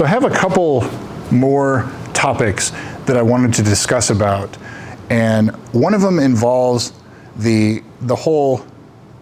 So I have a couple more topics that I wanted to discuss about, and one of them involves the whole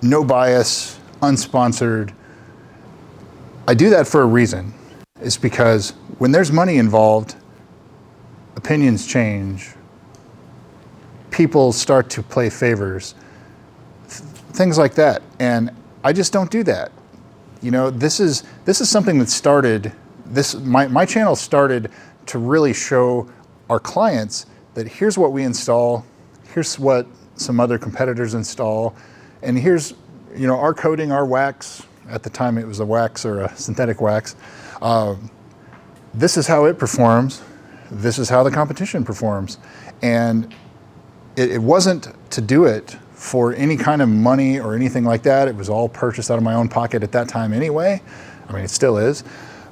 no bias, unsponsored. I do that for a reason. It's because when there's money involved, opinions change, people start to play favors, things like that, and I just don't do that. You know, this is something that started. My channel started to really show our clients that here's what we install, here's what some other competitors install, and here's, you know, our coating, our wax. At the time it was a wax or a synthetic wax. This is how it performs. This is how the competition performs. And it wasn't to do it for any kind of money or anything like that. It was all purchased out of my own pocket at that time anyway. I mean, it still is.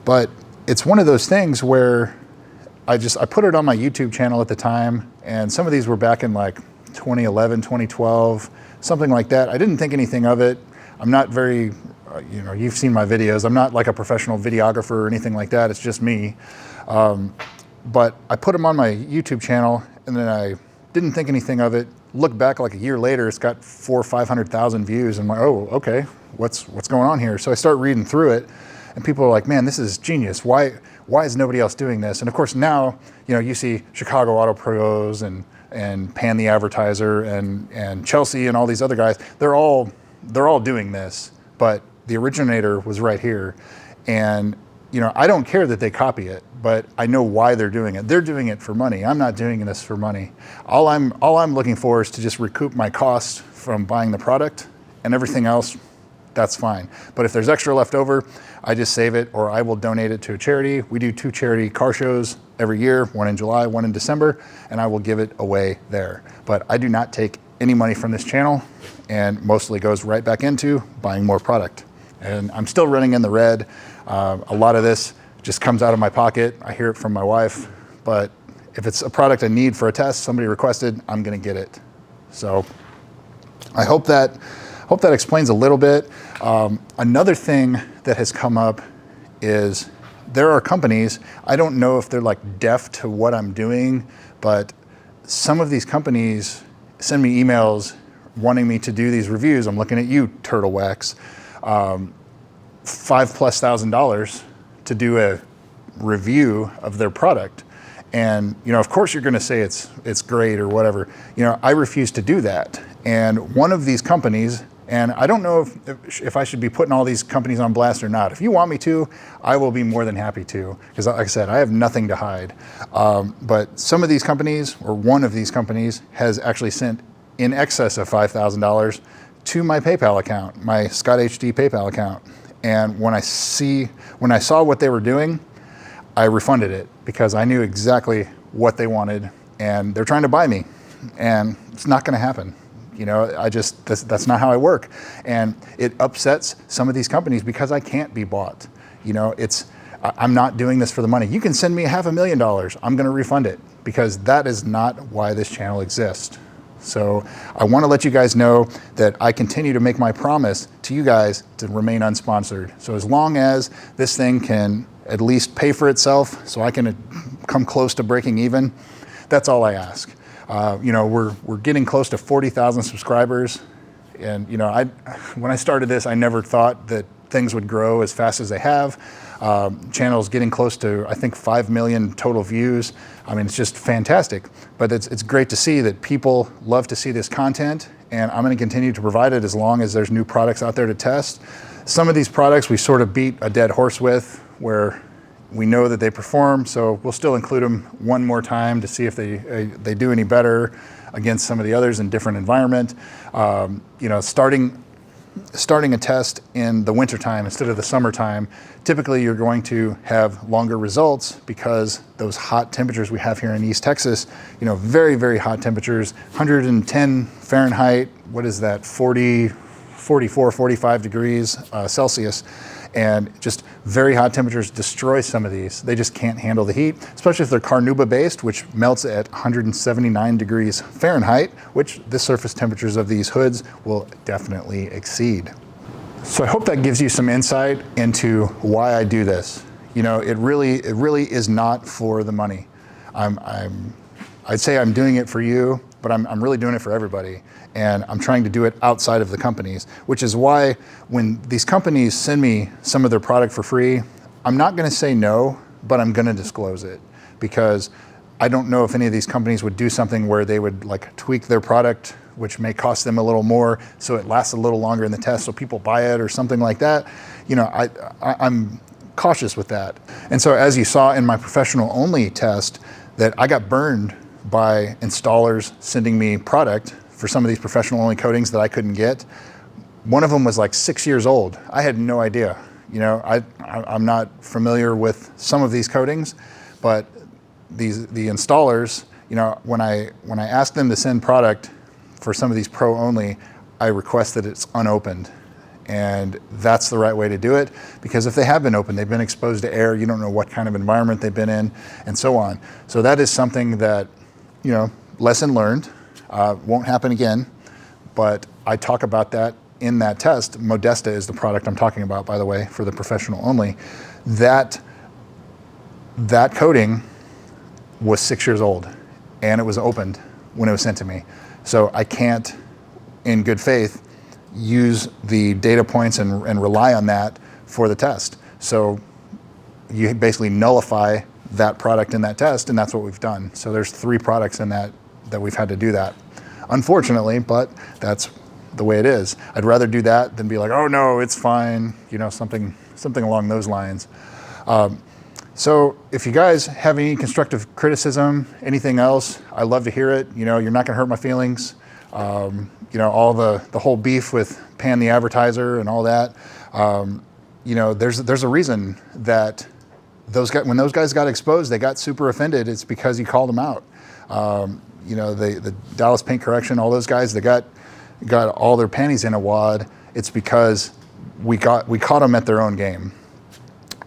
But it's one of those things where I put it on my YouTube channel at the time, and some of these were back in like 2011, 2012, something like that. I didn't think anything of it. I'm not very, you know, you've seen my videos. I'm not like a professional videographer or anything like that. It's just me. But I put them on my YouTube channel, and then I didn't think anything of it. Look back like a year later, it's got 400,000 or 500,000 views. I'm like, oh, okay, what's going on here? So I start reading through it, and people are like, man, this is genius. Why is nobody else doing this? And of course now, you know, you see Chicago Auto Pros and Pan the Advertiser and Chelsea and all these other guys. They're all doing this, but the originator was right here. And you know, I don't care that they copy it, but I know why they're doing it. They're doing it for money. I'm not doing this for money. All I'm looking for is to just recoup my cost from buying the product, and everything else, that's fine. But if there's extra left over, I just save it, or I will donate it to a charity. We do 2 charity car shows every year, one in July, one in December, and I will give it away there. But I do not take any money from this channel, and mostly goes right back into buying more product. And I'm still running in the red. A lot of this just comes out of my pocket. I hear it from my wife, but if it's a product I need for a test, somebody requested, I'm gonna get it. So I hope that explains a little bit. Another thing that has come up is there are companies, I don't know if they're like deaf to what I'm doing, but some of these companies send me emails wanting me to do these reviews. I'm looking at you, Turtle Wax. $5,000+ to do a review of their product. And you know, of course you're gonna say it's great or whatever. You know, I refuse to do that. And one of these companies, and I don't know if I should be putting all these companies on blast or not. If you want me to, I will be more than happy to, because like I said, I have nothing to hide. But some of these companies, or one of these companies, has actually sent in excess of $5,000 to my PayPal account, my Scott HD PayPal account. And when I saw what they were doing, I refunded it, because I knew exactly what they wanted, and they're trying to buy me, and it's not gonna happen. You know, that's not how I work. And it upsets some of these companies because I can't be bought. You know, I'm not doing this for the money. You can send me $500,000, I'm gonna refund it, because that is not why this channel exists. So I want to let you guys know that I continue to make my promise to you guys to remain unsponsored. So as long as this thing can at least pay for itself, so I can come close to breaking even, that's all I ask. You know, we're getting close to 40,000 subscribers. And you know, when I started this, I never thought that things would grow as fast as they have. Channel's getting close to, I think, 5 million total views. I mean, it's just fantastic. But it's great to see that people love to see this content, and I'm gonna continue to provide it as long as there's new products out there to test. Some of these products we sort of beat a dead horse with, where we know that they perform, so we'll still include them one more time to see if they do any better against some of the others in different environment. You know, starting a test in the wintertime instead of the summertime, typically you're going to have longer results, because those hot temperatures we have here in East Texas, you know, very, very hot temperatures, 110 Fahrenheit, what is that, 44, 45 degrees Celsius. And just very hot temperatures destroy some of these. They just can't handle the heat, especially if they're carnauba based, which melts at 179 degrees Fahrenheit, which the surface temperatures of these hoods will definitely exceed. So I hope that gives you some insight into why I do this. It really is not for the money. I'd say I'm doing it for you, but I'm really doing it for everybody. And I'm trying to do it outside of the companies, which is why when these companies send me some of their product for free, I'm not going to say no, but I'm going to disclose it, because I don't know if any of these companies would do something where they would like tweak their product, which may cost them a little more, so it lasts a little longer in the test, so people buy it or something like that. I'm cautious with that. And so as you saw in my professional only test, that I got burned by installers sending me product for some of these professional only coatings that I couldn't get. One of them was like 6 years old. I had no idea. I'm not familiar with some of these coatings, but the installers, when I asked them to send product for some of these pro only, I request that it's unopened. And that's the right way to do it, because if they have been opened, they've been exposed to air, you don't know what kind of environment they've been in, and so on. So that is something that, lesson learned, won't happen again, but I talk about that in that test. Modesta is the product I'm talking about, by the way, for the professional only. That coating was 6 years old, and it was opened when it was sent to me. So I can't, in good faith, use the data points and rely on that for the test. So you basically nullify that product in that test, and that's what we've done. So there's 3 products in that we've had to do that. Unfortunately, but that's the way it is. I'd rather do that than be like, oh no, it's fine, something along those lines. So if you guys have any constructive criticism, anything else, I love to hear it. You're not gonna hurt my feelings. All the whole beef with Pan the Advertiser and all that. There's a reason that when those guys got exposed, they got super offended. It's because you called them out. The Dallas Paint Correction, all those guys, they got all their panties in a wad. It's because we caught them at their own game.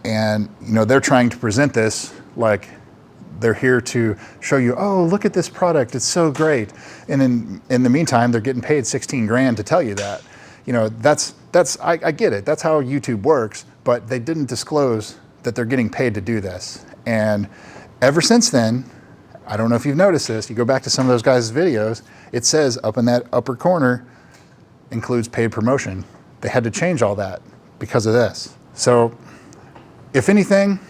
And they're trying to present this like they're here to show you, oh, look at this product, it's so great. And in the meantime, they're getting paid 16 grand to tell you that. I get it, that's how YouTube works, but they didn't disclose that they're getting paid to do this. And ever since then, I don't know if you've noticed this, you go back to some of those guys' videos, it says up in that upper corner, includes paid promotion. They had to change all that because of this. So if anything,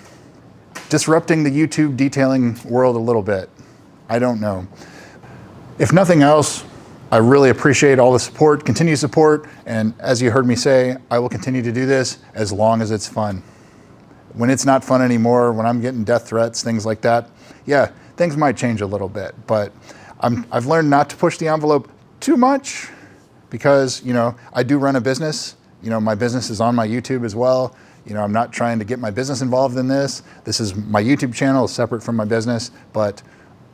disrupting the YouTube detailing world a little bit. I don't know. If nothing else, I really appreciate all the support, continued support, and as you heard me say, I will continue to do this as long as it's fun. When it's not fun anymore, when I'm getting death threats, things like that, yeah, things might change a little bit, but I've learned not to push the envelope too much because, I do run a business. My business is on my YouTube as well. I'm not trying to get my business involved in this. This is my YouTube channel, separate from my business. But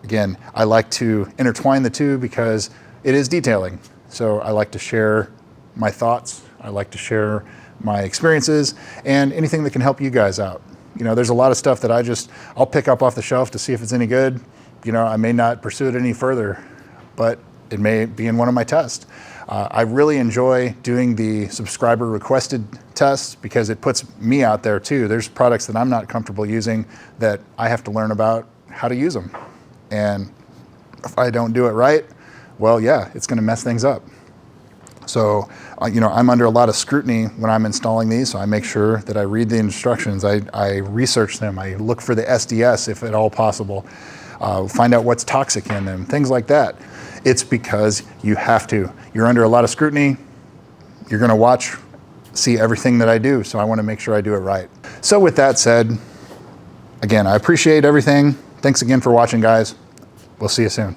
again, I like to intertwine the two because it is detailing. So I like to share my thoughts. I like to share my experiences and anything that can help you guys out. There's a lot of stuff that I'll pick up off the shelf to see if it's any good. I may not pursue it any further, but it may be in one of my tests. I really enjoy doing the subscriber requested tests because it puts me out there too. There's products that I'm not comfortable using that I have to learn about how to use them. And if I don't do it right, well, yeah, it's gonna mess things up. So, I'm under a lot of scrutiny when I'm installing these, so I make sure that I read the instructions, I research them, I look for the SDS if at all possible, find out what's toxic in them, things like that. It's because you have to. You're under a lot of scrutiny. You're gonna see everything that I do, so I wanna make sure I do it right. So with that said, again, I appreciate everything. Thanks again for watching, guys. We'll see you soon.